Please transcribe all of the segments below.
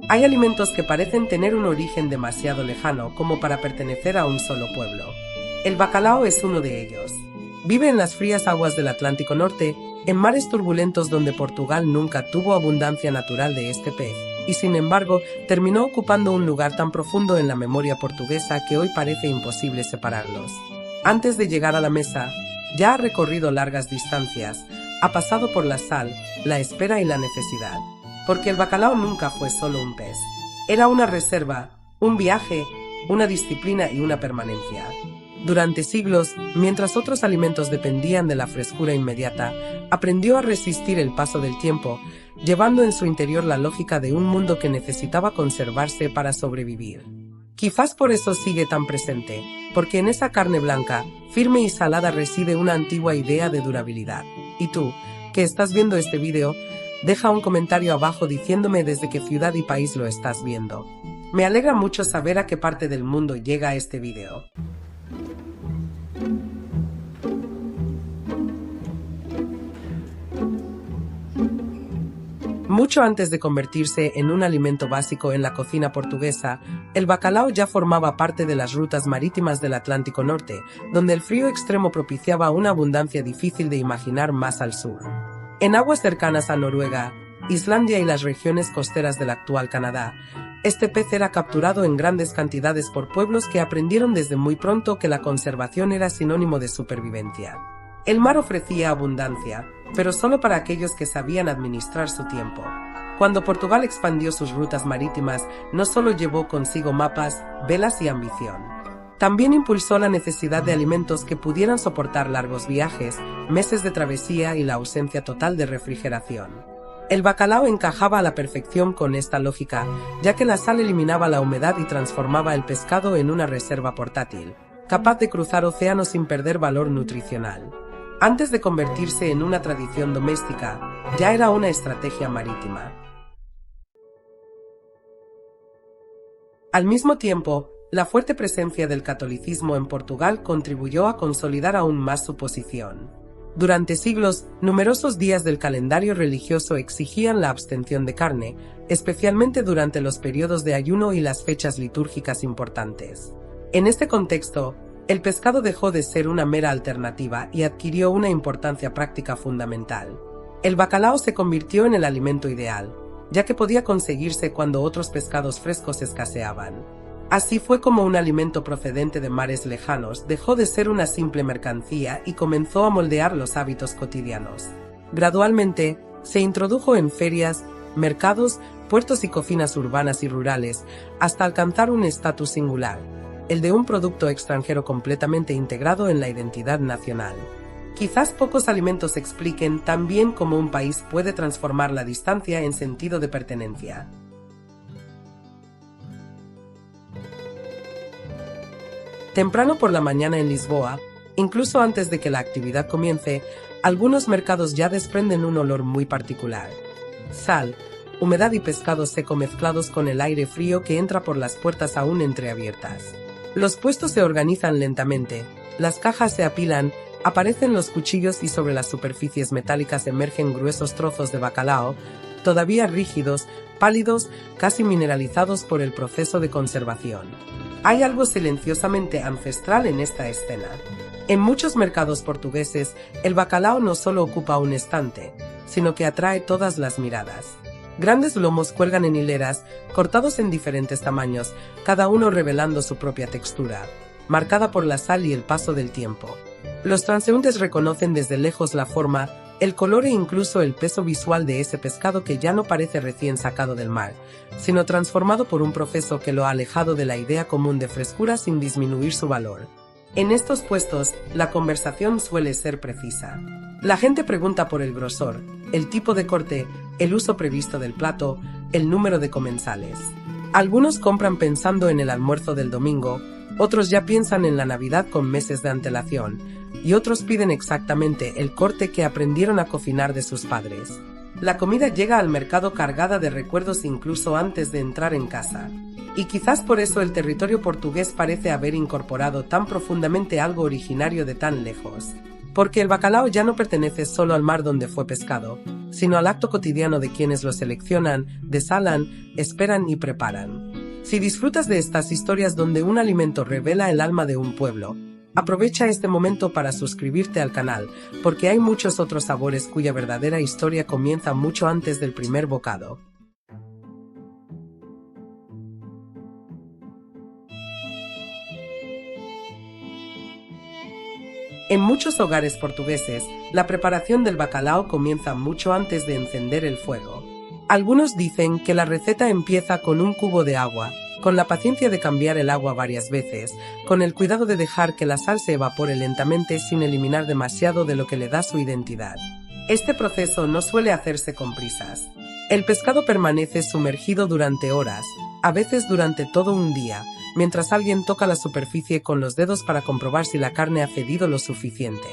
Hay alimentos que parecen tener un origen demasiado lejano como para pertenecer a un solo pueblo. El bacalao es uno de ellos. Vive en las frías aguas del Atlántico Norte, en mares turbulentos donde Portugal nunca tuvo abundancia natural de este pez, y sin embargo terminó ocupando un lugar tan profundo en la memoria portuguesa que hoy parece imposible separarlos. Antes de llegar a la mesa, ya ha recorrido largas distancias, ha pasado por la sal, la espera y la necesidad. Porque el bacalao nunca fue solo un pez. Era una reserva, un viaje, una disciplina y una permanencia. Durante siglos, mientras otros alimentos dependían de la frescura inmediata, aprendió a resistir el paso del tiempo, llevando en su interior la lógica de un mundo que necesitaba conservarse para sobrevivir. Quizás por eso sigue tan presente, porque en esa carne blanca, firme y salada reside una antigua idea de durabilidad. Y tú, que estás viendo este video, deja un comentario abajo diciéndome desde qué ciudad y país lo estás viendo. Me alegra mucho saber a qué parte del mundo llega este video. Mucho antes de convertirse en un alimento básico en la cocina portuguesa, el bacalao ya formaba parte de las rutas marítimas del Atlántico Norte, donde el frío extremo propiciaba una abundancia difícil de imaginar más al sur. En aguas cercanas a Noruega, Islandia y las regiones costeras del actual Canadá, este pez era capturado en grandes cantidades por pueblos que aprendieron desde muy pronto que la conservación era sinónimo de supervivencia. El mar ofrecía abundancia, pero solo para aquellos que sabían administrar su tiempo. Cuando Portugal expandió sus rutas marítimas, no solo llevó consigo mapas, velas y ambición. También impulsó la necesidad de alimentos que pudieran soportar largos viajes, meses de travesía y la ausencia total de refrigeración. El bacalao encajaba a la perfección con esta lógica, ya que la sal eliminaba la humedad y transformaba el pescado en una reserva portátil, capaz de cruzar océanos sin perder valor nutricional. Antes de convertirse en una tradición doméstica, ya era una estrategia marítima. Al mismo tiempo, la fuerte presencia del catolicismo en Portugal contribuyó a consolidar aún más su posición. Durante siglos, numerosos días del calendario religioso exigían la abstención de carne, especialmente durante los periodos de ayuno y las fechas litúrgicas importantes. En este contexto, el pescado dejó de ser una mera alternativa y adquirió una importancia práctica fundamental. El bacalao se convirtió en el alimento ideal, ya que podía conseguirse cuando otros pescados frescos escaseaban. Así fue como un alimento procedente de mares lejanos dejó de ser una simple mercancía y comenzó a moldear los hábitos cotidianos. Gradualmente, se introdujo en ferias, mercados, puertos y cocinas urbanas y rurales, hasta alcanzar un estatus singular, el de un producto extranjero completamente integrado en la identidad nacional. Quizás pocos alimentos expliquen tan bien cómo un país puede transformar la distancia en sentido de pertenencia. Temprano por la mañana en Lisboa, incluso antes de que la actividad comience, algunos mercados ya desprenden un olor muy particular. Sal, humedad y pescado seco mezclados con el aire frío que entra por las puertas aún entreabiertas. Los puestos se organizan lentamente, las cajas se apilan, aparecen los cuchillos y sobre las superficies metálicas emergen gruesos trozos de bacalao, todavía rígidos, pálidos, casi mineralizados por el proceso de conservación. Hay algo silenciosamente ancestral en esta escena. En muchos mercados portugueses, el bacalao no solo ocupa un estante, sino que atrae todas las miradas. Grandes lomos cuelgan en hileras, cortados en diferentes tamaños, cada uno revelando su propia textura, marcada por la sal y el paso del tiempo. Los transeúntes reconocen desde lejos la forma, el color e incluso el peso visual de ese pescado que ya no parece recién sacado del mar, sino transformado por un proceso que lo ha alejado de la idea común de frescura sin disminuir su valor. En estos puestos, la conversación suele ser precisa. La gente pregunta por el grosor, el tipo de corte, el uso previsto del plato, el número de comensales. Algunos compran pensando en el almuerzo del domingo, otros ya piensan en la Navidad con meses de antelación, y otros piden exactamente el corte que aprendieron a cocinar de sus padres. La comida llega al mercado cargada de recuerdos incluso antes de entrar en casa. Y quizás por eso el territorio portugués parece haber incorporado tan profundamente algo originario de tan lejos. porque el bacalao ya no pertenece solo al mar donde fue pescado, sino al acto cotidiano de quienes lo seleccionan, desalan, esperan y preparan. Si disfrutas de estas historias donde un alimento revela el alma de un pueblo, aprovecha este momento para suscribirte al canal, porque hay muchos otros sabores cuya verdadera historia comienza mucho antes del primer bocado. En muchos hogares portugueses, la preparación del bacalao comienza mucho antes de encender el fuego. Algunos dicen que la receta empieza con un cubo de agua, con la paciencia de cambiar el agua varias veces, con el cuidado de dejar que la sal se evapore lentamente sin eliminar demasiado de lo que le da su identidad. Este proceso no suele hacerse con prisas. El pescado permanece sumergido durante horas, a veces durante todo un día, mientras alguien toca la superficie con los dedos para comprobar si la carne ha cedido lo suficiente.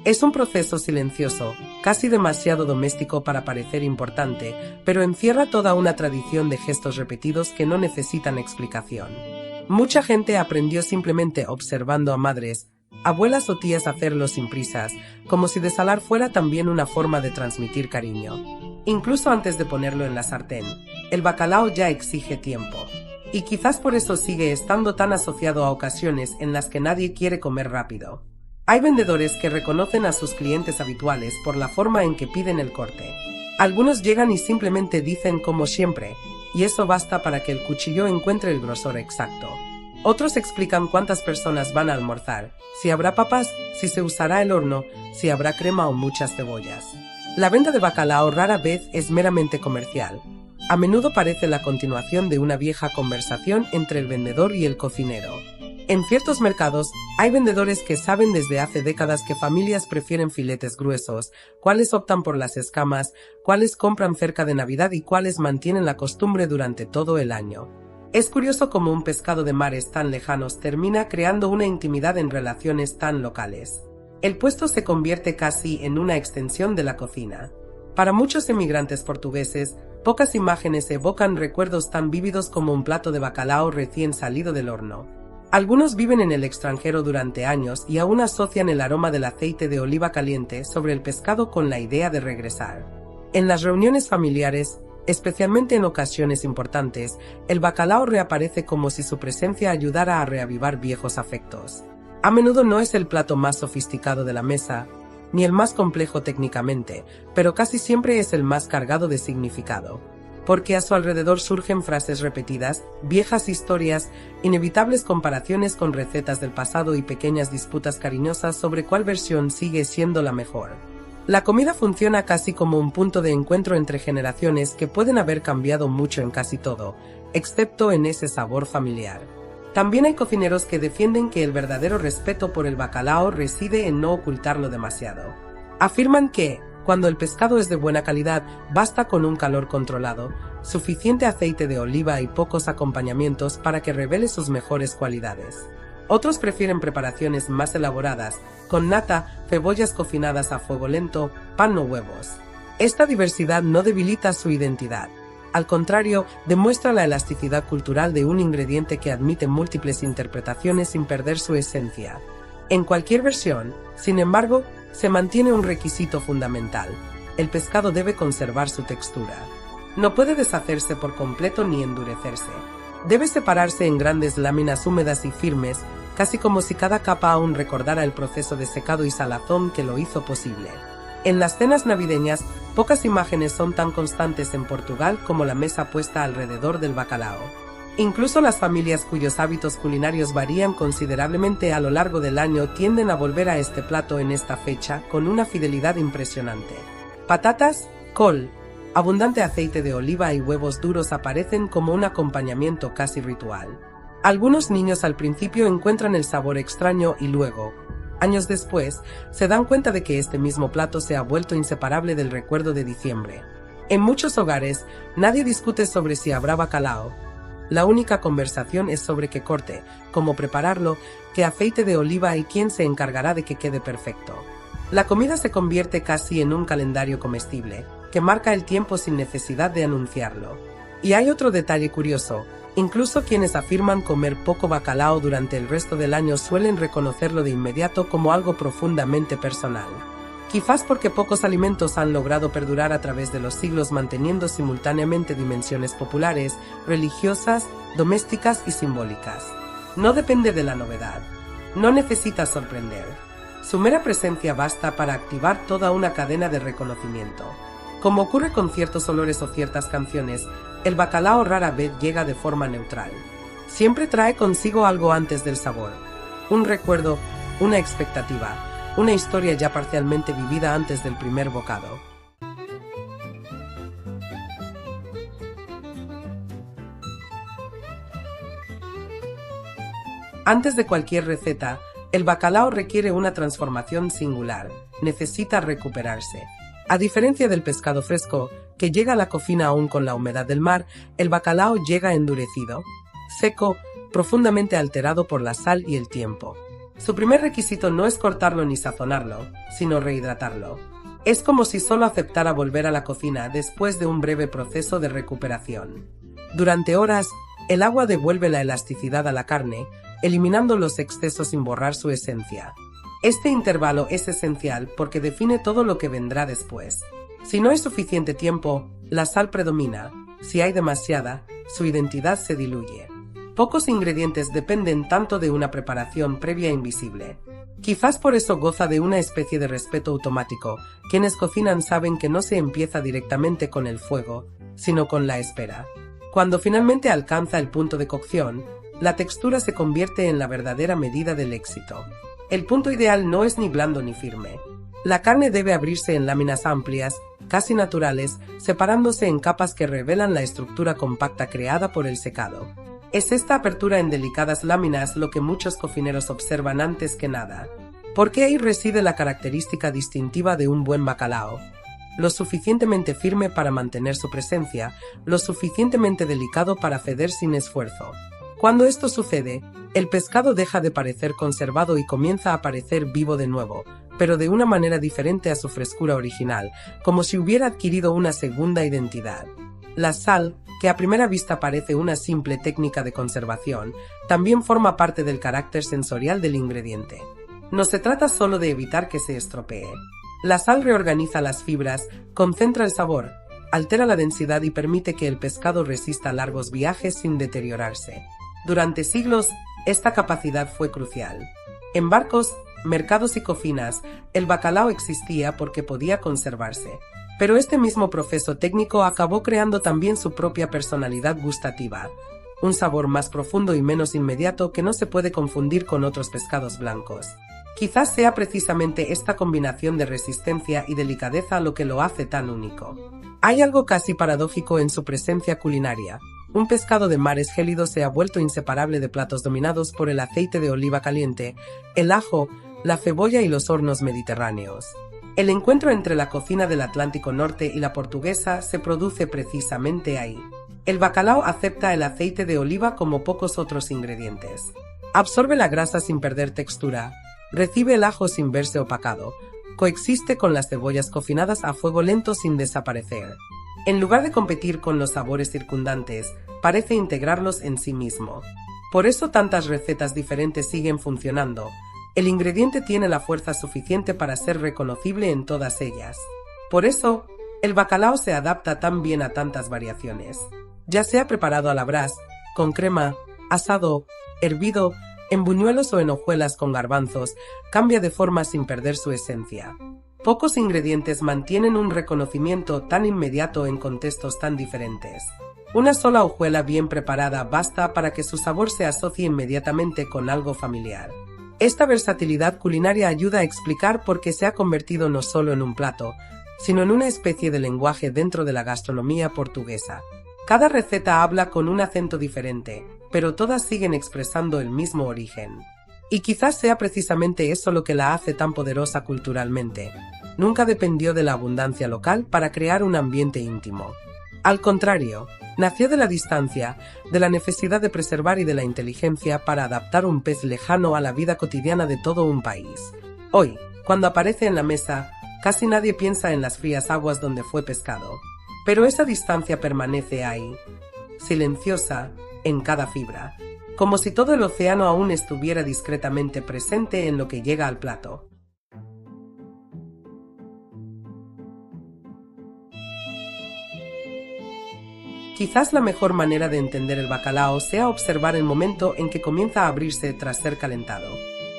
Es un proceso silencioso, casi demasiado doméstico para parecer importante, pero encierra toda una tradición de gestos repetidos que no necesitan explicación. Mucha gente aprendió simplemente observando a madres, abuelas o tías hacerlo sin prisas, como si desalar fuera también una forma de transmitir cariño. Incluso antes de ponerlo en la sartén, el bacalao ya exige tiempo. Y quizás por eso sigue estando tan asociado a ocasiones en las que nadie quiere comer rápido. Hay vendedores que reconocen a sus clientes habituales por la forma en que piden el corte. Algunos llegan y simplemente dicen como siempre, y eso basta para que el cuchillo encuentre el grosor exacto. Otros explican cuántas personas van a almorzar, si habrá papas, si se usará el horno, si habrá crema o muchas cebollas. La venta de bacalao rara vez es meramente comercial. A menudo parece la continuación de una vieja conversación entre el vendedor y el cocinero. En ciertos mercados, hay vendedores que saben desde hace décadas que familias prefieren filetes gruesos, cuáles optan por las escamas, cuáles compran cerca de Navidad y cuáles mantienen la costumbre durante todo el año. Es curioso cómo un pescado de mares tan lejanos termina creando una intimidad en relaciones tan locales. El puesto se convierte casi en una extensión de la cocina. Para muchos emigrantes portugueses, pocas imágenes evocan recuerdos tan vívidos como un plato de bacalao recién salido del horno. Algunos viven en el extranjero durante años y aún asocian el aroma del aceite de oliva caliente sobre el pescado con la idea de regresar. En las reuniones familiares, especialmente en ocasiones importantes, el bacalao reaparece como si su presencia ayudara a reavivar viejos afectos. A menudo no es el plato más sofisticado de la mesa, ni el más complejo técnicamente, pero casi siempre es el más cargado de significado. Porque a su alrededor surgen frases repetidas, viejas historias, inevitables comparaciones con recetas del pasado y pequeñas disputas cariñosas sobre cuál versión sigue siendo la mejor. La comida funciona casi como un punto de encuentro entre generaciones que pueden haber cambiado mucho en casi todo, excepto en ese sabor familiar. También hay cocineros que defienden que el verdadero respeto por el bacalao reside en no ocultarlo demasiado. Afirman que, cuando el pescado es de buena calidad, basta con un calor controlado, suficiente aceite de oliva y pocos acompañamientos para que revele sus mejores cualidades. Otros prefieren preparaciones más elaboradas, con nata, cebollas cocinadas a fuego lento, pan o huevos. Esta diversidad no debilita su identidad. Al contrario, demuestra la elasticidad cultural de un ingrediente que admite múltiples interpretaciones sin perder su esencia. En cualquier versión, sin embargo, se mantiene un requisito fundamental: el pescado debe conservar su textura. No puede deshacerse por completo ni endurecerse. Debe separarse en grandes láminas húmedas y firmes, casi como si cada capa aún recordara el proceso de secado y salazón que lo hizo posible. En las cenas navideñas, pocas imágenes son tan constantes en Portugal como la mesa puesta alrededor del bacalao. Incluso las familias cuyos hábitos culinarios varían considerablemente a lo largo del año tienden a volver a este plato en esta fecha con una fidelidad impresionante. Patatas, col, abundante aceite de oliva y huevos duros aparecen como un acompañamiento casi ritual. Algunos niños al principio encuentran el sabor extraño y luego, años después, se dan cuenta de que este mismo plato se ha vuelto inseparable del recuerdo de diciembre. En muchos hogares, nadie discute sobre si habrá bacalao. La única conversación es sobre qué corte, cómo prepararlo, qué aceite de oliva y quién se encargará de que quede perfecto. La comida se convierte casi en un calendario comestible, que marca el tiempo sin necesidad de anunciarlo. Y hay otro detalle curioso: Incluso quienes afirman comer poco bacalao durante el resto del año suelen reconocerlo de inmediato como algo profundamente personal. Quizás porque pocos alimentos han logrado perdurar a través de los siglos manteniendo simultáneamente dimensiones populares, religiosas, domésticas y simbólicas. No depende de la novedad. No necesita sorprender. Su mera presencia basta para activar toda una cadena de reconocimiento. Como ocurre con ciertos olores o ciertas canciones, el bacalao rara vez llega de forma neutral. Siempre trae consigo algo antes del sabor. Un recuerdo, una expectativa, una historia ya parcialmente vivida antes del primer bocado. Antes de cualquier receta, el bacalao requiere una transformación singular, necesita recuperarse. A diferencia del pescado fresco, que llega a la cocina aún con la humedad del mar, el bacalao llega endurecido, seco, profundamente alterado por la sal y el tiempo. Su primer requisito no es cortarlo ni sazonarlo, sino rehidratarlo. Es como si solo aceptara volver a la cocina después de un breve proceso de recuperación. Durante horas, el agua devuelve la elasticidad a la carne, eliminando los excesos sin borrar su esencia. Este intervalo es esencial porque define todo lo que vendrá después. Si no hay suficiente tiempo, la sal predomina. Si hay demasiada, su identidad se diluye. Pocos ingredientes dependen tanto de una preparación previa invisible. Quizás por eso goza de una especie de respeto automático. Quienes cocinan saben que no se empieza directamente con el fuego, sino con la espera. Cuando finalmente alcanza el punto de cocción, la textura se convierte en la verdadera medida del éxito. El punto ideal no es ni blando ni firme. La carne debe abrirse en láminas amplias, casi naturales, separándose en capas que revelan la estructura compacta creada por el secado. Es esta apertura en delicadas láminas lo que muchos cocineros observan antes que nada. Porque ahí reside la característica distintiva de un buen bacalao. Lo suficientemente firme para mantener su presencia, lo suficientemente delicado para ceder sin esfuerzo. Cuando esto sucede, el pescado deja de parecer conservado y comienza a parecer vivo de nuevo, pero de una manera diferente a su frescura original, como si hubiera adquirido una segunda identidad. La sal, que a primera vista parece una simple técnica de conservación, también forma parte del carácter sensorial del ingrediente. No se trata solo de evitar que se estropee. La sal reorganiza las fibras, concentra el sabor, altera la densidad y permite que el pescado resista largos viajes sin deteriorarse. Durante siglos, esta capacidad fue crucial. En barcos, mercados y cocinas, el bacalao existía porque podía conservarse. Pero este mismo proceso técnico acabó creando también su propia personalidad gustativa, un sabor más profundo y menos inmediato que no se puede confundir con otros pescados blancos. Quizás sea precisamente esta combinación de resistencia y delicadeza lo que lo hace tan único. Hay algo casi paradójico en su presencia culinaria. Un pescado de mares gélidos se ha vuelto inseparable de platos dominados por el aceite de oliva caliente, el ajo, la cebolla y los hornos mediterráneos. El encuentro entre la cocina del Atlántico Norte y la portuguesa se produce precisamente ahí. El bacalao acepta el aceite de oliva como pocos otros ingredientes. Absorbe la grasa sin perder textura, recibe el ajo sin verse opacado, coexiste con las cebollas cocinadas a fuego lento sin desaparecer. En lugar de competir con los sabores circundantes, parece integrarlos en sí mismo. Por eso tantas recetas diferentes siguen funcionando. El ingrediente tiene la fuerza suficiente para ser reconocible en todas ellas. Por eso, el bacalao se adapta tan bien a tantas variaciones. Ya sea preparado a la brás, con crema, asado, hervido, en buñuelos o en hojuelas con garbanzos, cambia de forma sin perder su esencia. Pocos ingredientes mantienen un reconocimiento tan inmediato en contextos tan diferentes. Una sola hojuela bien preparada basta para que su sabor se asocie inmediatamente con algo familiar. Esta versatilidad culinaria ayuda a explicar por qué se ha convertido no solo en un plato, sino en una especie de lenguaje dentro de la gastronomía portuguesa. Cada receta habla con un acento diferente, pero todas siguen expresando el mismo origen. Y quizás sea precisamente eso lo que la hace tan poderosa culturalmente. Nunca dependió de la abundancia local para crear un ambiente íntimo. Al contrario, nació de la distancia, de la necesidad de preservar y de la inteligencia para adaptar un pez lejano a la vida cotidiana de todo un país. Hoy, cuando aparece en la mesa, casi nadie piensa en las frías aguas donde fue pescado. Pero esa distancia permanece ahí, silenciosa, en cada fibra, como si todo el océano aún estuviera discretamente presente en lo que llega al plato. Quizás la mejor manera de entender el bacalao sea observar el momento en que comienza a abrirse tras ser calentado.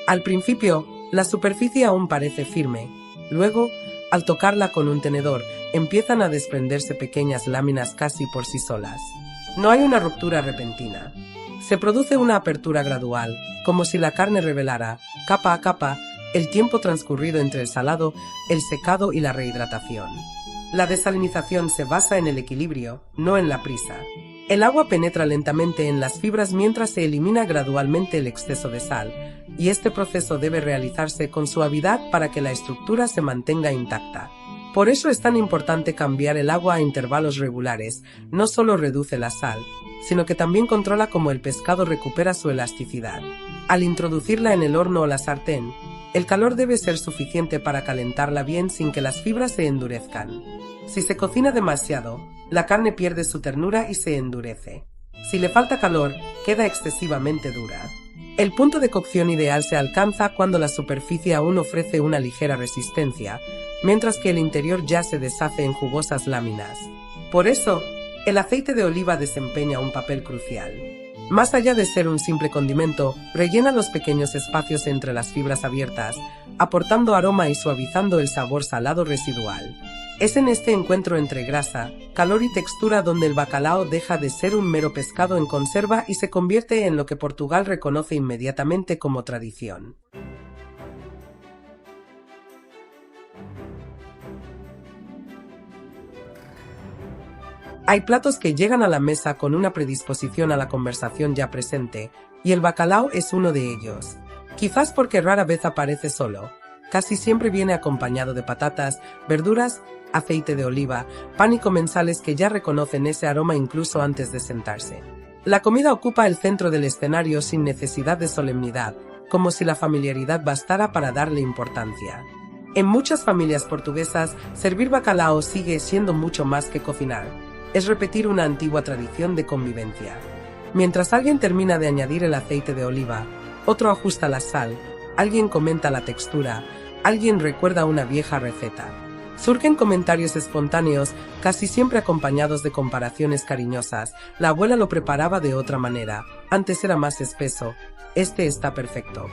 Al principio, la superficie aún parece firme. Luego, al tocarla con un tenedor, empiezan a desprenderse pequeñas láminas casi por sí solas. No hay una ruptura repentina. Se produce una apertura gradual, como si la carne revelara, capa a capa, el tiempo transcurrido entre el salado, el secado y la rehidratación. La desalinización se basa en el equilibrio, no en la prisa. El agua penetra lentamente en las fibras mientras se elimina gradualmente el exceso de sal, y este proceso debe realizarse con suavidad para que la estructura se mantenga intacta. Por eso es tan importante cambiar el agua a intervalos regulares. No solo reduce la sal, sino que también controla cómo el pescado recupera su elasticidad. Al introducirla en el horno o la sartén, el calor debe ser suficiente para calentarla bien sin que las fibras se endurezcan. Si se cocina demasiado, la carne pierde su ternura y se endurece. Si le falta calor, queda excesivamente dura. El punto de cocción ideal se alcanza cuando la superficie aún ofrece una ligera resistencia, mientras que el interior ya se deshace en jugosas láminas. Por eso, el aceite de oliva desempeña un papel crucial. Más allá de ser un simple condimento, rellena los pequeños espacios entre las fibras abiertas, aportando aroma y suavizando el sabor salado residual. Es en este encuentro entre grasa, calor y textura donde el bacalao deja de ser un mero pescado en conserva y se convierte en lo que Portugal reconoce inmediatamente como tradición. Hay platos que llegan a la mesa con una predisposición a la conversación ya presente, y el bacalao es uno de ellos. Quizás porque rara vez aparece solo. Casi siempre viene acompañado de patatas, verduras, aceite de oliva, pan y comensales que ya reconocen ese aroma incluso antes de sentarse. La comida ocupa el centro del escenario sin necesidad de solemnidad, como si la familiaridad bastara para darle importancia. En muchas familias portuguesas, servir bacalao sigue siendo mucho más que cocinar. Es repetir una antigua tradición de convivencia. Mientras alguien termina de añadir el aceite de oliva, otro ajusta la sal, alguien comenta la textura, alguien recuerda una vieja receta. Surgen comentarios espontáneos, casi siempre acompañados de comparaciones cariñosas. La abuela lo preparaba de otra manera, antes era más espeso, este está perfecto.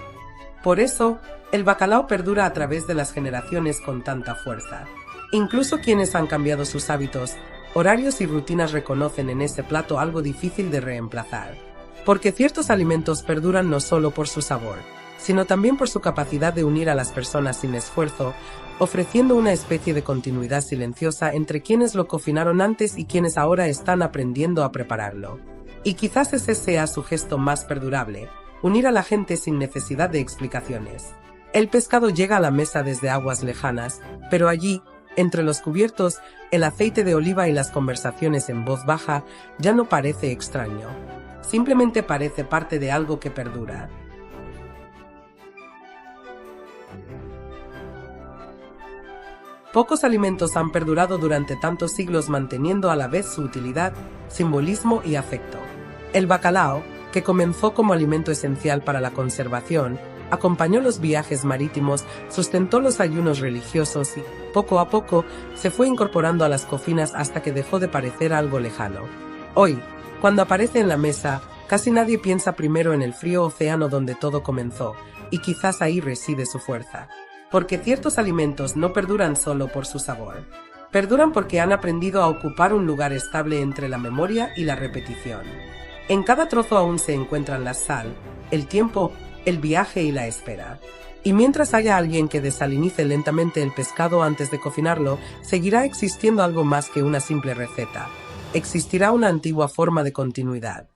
Por eso, el bacalao perdura a través de las generaciones con tanta fuerza. Incluso quienes han cambiado sus hábitos, horarios y rutinas reconocen en ese plato algo difícil de reemplazar. Porque ciertos alimentos perduran no solo por su sabor, sino también por su capacidad de unir a las personas sin esfuerzo, ofreciendo una especie de continuidad silenciosa entre quienes lo cocinaron antes y quienes ahora están aprendiendo a prepararlo. Y quizás ese sea su gesto más perdurable, unir a la gente sin necesidad de explicaciones. El pescado llega a la mesa desde aguas lejanas, pero allí, entre los cubiertos, el aceite de oliva y las conversaciones en voz baja ya no parece extraño. Simplemente parece parte de algo que perdura. Pocos alimentos han perdurado durante tantos siglos manteniendo a la vez su utilidad, simbolismo y afecto. El bacalao, que comenzó como alimento esencial para la conservación, acompañó los viajes marítimos, sustentó los ayunos religiosos y, poco a poco, se fue incorporando a las cocinas hasta que dejó de parecer algo lejano. Hoy, cuando aparece en la mesa, casi nadie piensa primero en el frío océano donde todo comenzó, y quizás ahí reside su fuerza. Porque ciertos alimentos no perduran solo por su sabor. Perduran porque han aprendido a ocupar un lugar estable entre la memoria y la repetición. En cada trozo aún se encuentran la sal, el tiempo, el viaje y la espera. Y mientras haya alguien que desalinice lentamente el pescado antes de cocinarlo, seguirá existiendo algo más que una simple receta. Existirá una antigua forma de continuidad.